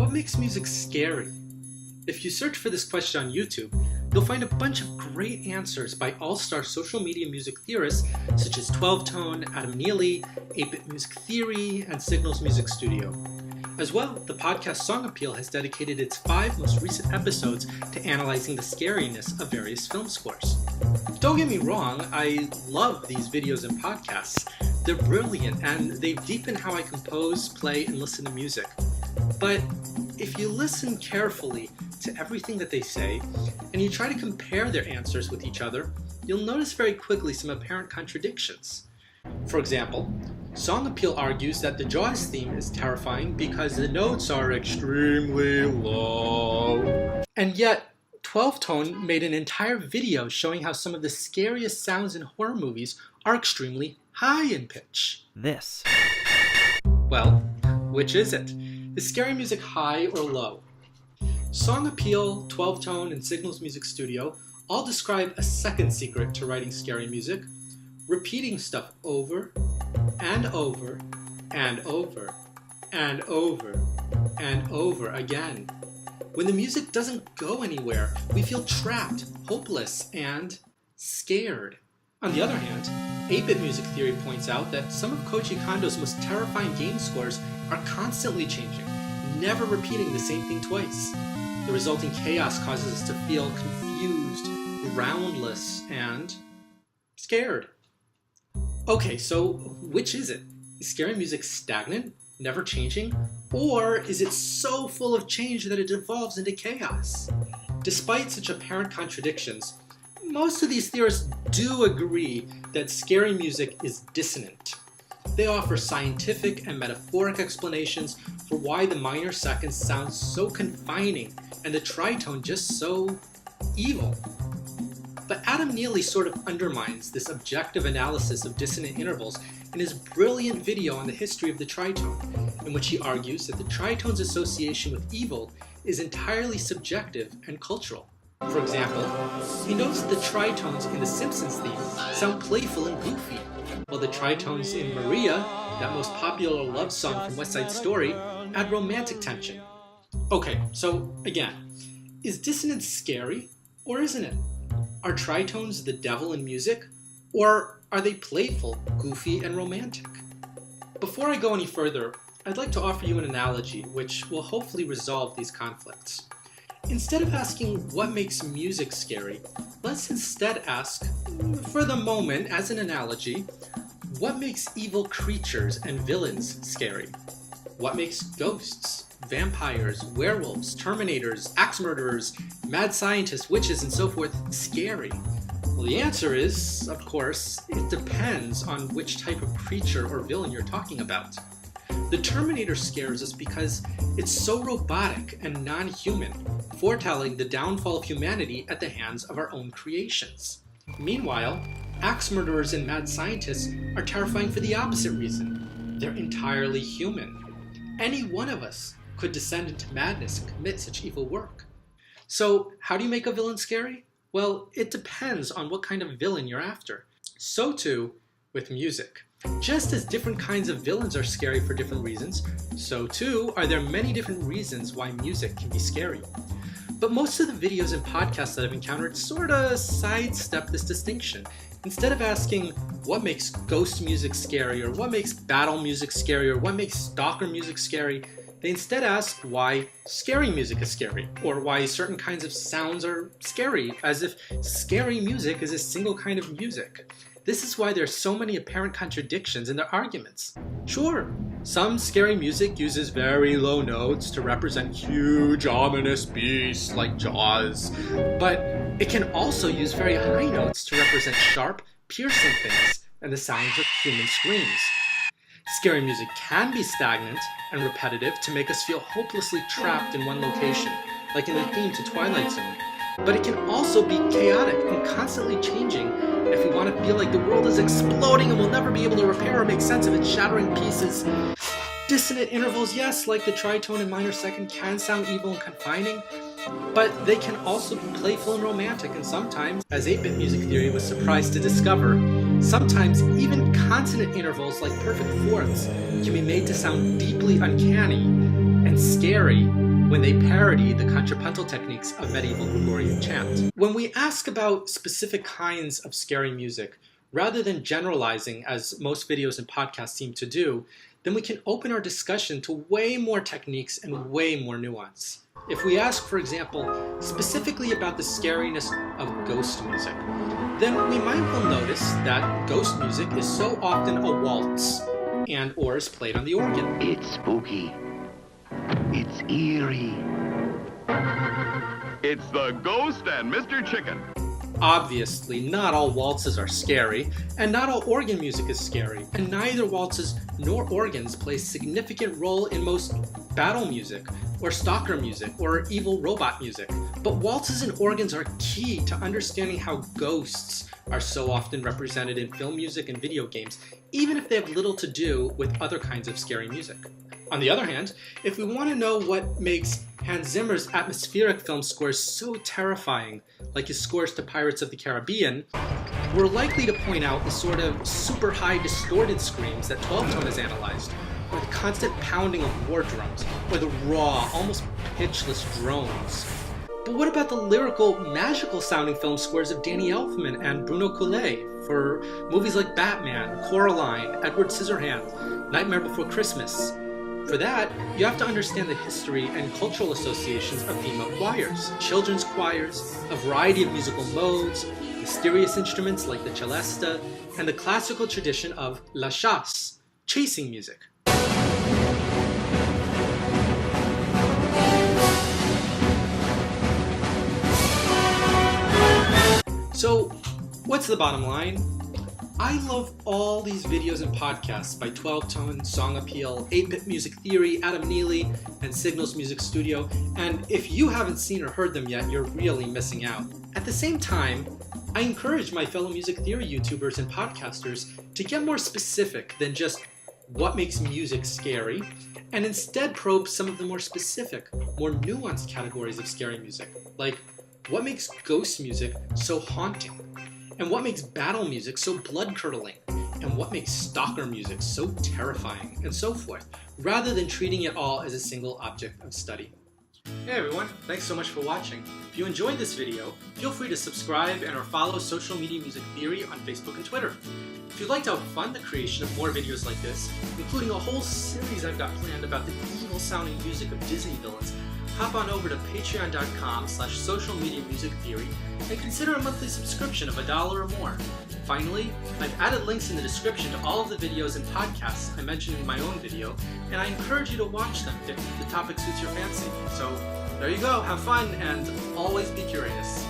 what makes music scary? If you search for this question on YouTube, you'll find a bunch of great answers by all-star social media music theorists such as 12Tone, Adam Neely, 8-Bit Music Theory, and Signals Music Studio. As well, the podcast Song Appeal has dedicated its 5 most recent episodes to analyzing the scariness of various film scores. Don't get me wrong, I love these videos and podcasts. They're brilliant and they deepen how I compose, play, and listen to music. But if you listen carefully to everything that they say, and you try to compare their answers with each other, you'll notice very quickly some apparent contradictions. For example, Song Appeal argues that the Jaws theme is terrifying because the notes are extremely low. And yet, 12Tone made an entire video showing how some of the scariest sounds in horror movies are extremely high in pitch. This. Well, which is it? Is scary music high or low? Song Appeal, 12Tone, and Signals Music Studio all describe a second secret to writing scary music: repeating stuff over and over and over and over and over again. When the music doesn't go anywhere, we feel trapped, hopeless, and scared. On the other hand, 8-Bit Music Theory points out that some of Koji Kondo's most terrifying game scores are constantly changing, never repeating the same thing twice. The resulting chaos causes us to feel confused, groundless, and scared. Okay, so which is it? Is scary music stagnant, never changing? Or is it so full of change that it devolves into chaos? Despite such apparent contradictions, most of these theorists do agree that scary music is dissonant. They offer scientific and metaphoric explanations for why the minor seconds sound so confining and the tritone just so evil. But Adam Neely sort of undermines this objective analysis of dissonant intervals in his brilliant video on the history of the tritone, in which he argues that the tritone's association with evil is entirely subjective and cultural. For example, he notes that the tritones in the Simpsons theme sound playful and goofy, while the tritones in Maria, that most popular love song from West Side Story, add romantic tension. Okay, so again, is dissonance scary or isn't it? Are tritones the devil in music, or are they playful, goofy, and romantic? Before I go any further, I'd like to offer you an analogy which will hopefully resolve these conflicts. Instead of asking what makes music scary, let's instead ask, for the moment, as an analogy, what makes evil creatures and villains scary? What makes ghosts, vampires, werewolves, terminators, axe murderers, mad scientists, witches, and so forth scary? Well, the answer is, of course, it depends on which type of creature or villain you're talking about. The Terminator scares us because it's so robotic and non-human, foretelling the downfall of humanity at the hands of our own creations. Meanwhile, axe murderers and mad scientists are terrifying for the opposite reason. They're entirely human. Any one of us could descend into madness and commit such evil work. So, how do you make a villain scary? Well, it depends on what kind of villain you're after. So too with music. Just as different kinds of villains are scary for different reasons, so too are there many different reasons why music can be scary. But most of the videos and podcasts that I've encountered sort of sidestep this distinction. Instead of asking what makes ghost music scary, or what makes battle music scary, or what makes stalker music scary, they instead ask why scary music is scary, or why certain kinds of sounds are scary, as if scary music is a single kind of music. This is why there are so many apparent contradictions in their arguments. Sure, some scary music uses very low notes to represent huge, ominous beasts like Jaws, but it can also use very high notes to represent sharp, piercing things and the sounds of human screams. Scary music can be stagnant and repetitive to make us feel hopelessly trapped in one location, like in the theme to Twilight Zone. But it can also be chaotic and constantly changing if we want to feel like the world is exploding and we'll never be able to repair or make sense of its shattering pieces. Dissonant intervals, yes, like the tritone and minor second, can sound evil and confining, but they can also be playful and romantic, and sometimes, as 8-Bit Music Theory was surprised to discover, sometimes even consonant intervals like perfect fourths can be made to sound deeply uncanny and scary when they parody the contrapuntal techniques of medieval Gregorian chant. When we ask about specific kinds of scary music, rather than generalizing as most videos and podcasts seem to do, then we can open our discussion to way more techniques and way more nuance. If we ask, for example, specifically about the scariness of ghost music, then we might well notice that ghost music is so often a waltz and or is played on the organ. It's spooky. It's eerie. It's the Ghost and Mr. Chicken. Obviously, not all waltzes are scary, and not all organ music is scary, and neither waltzes nor organs play a significant role in most battle music, or stalker music, or evil robot music. But waltzes and organs are key to understanding how ghosts are so often represented in film music and video games, even if they have little to do with other kinds of scary music. On the other hand, if we want to know what makes Hans Zimmer's atmospheric film scores so terrifying, like his scores to Pirates of the Caribbean, we're likely to point out the sort of super high distorted screams that 12-tone has analyzed, or the constant pounding of war drums, or the raw, almost pitchless drones. But what about the lyrical, magical sounding film scores of Danny Elfman and Bruno Coulet for movies like Batman, Coraline, Edward Scissorhands, Nightmare Before Christmas? For that, you have to understand the history and cultural associations of female choirs, children's choirs, a variety of musical modes, mysterious instruments like the celesta, and the classical tradition of la chasse, chasing music. So, what's the bottom line? I love all these videos and podcasts by 12-Tone, Song Appeal, 8-Bit Music Theory, Adam Neely, and Signals Music Studio, and if you haven't seen or heard them yet, you're really missing out. At the same time, I encourage my fellow music theory YouTubers and podcasters to get more specific than just what makes music scary, and instead probe some of the more specific, more nuanced categories of scary music, like what makes ghost music so haunting? And what makes battle music so blood-curdling? And what makes stalker music so terrifying? And so forth, rather than treating it all as a single object of study. Hey everyone, thanks so much for watching. If you enjoyed this video, feel free to subscribe and or follow Social Media Music Theory on Facebook and Twitter. If you'd like to help fund the creation of more videos like this, including a whole series I've got planned about the evil-sounding music of Disney villains, hop on over to patreon.com/socialmediamusictheory and consider a monthly subscription of $1 or more. Finally, I've added links in the description to all of the videos and podcasts I mentioned in my own video, and I encourage you to watch them if the topic suits your fancy. So there you go, have fun, and always be curious.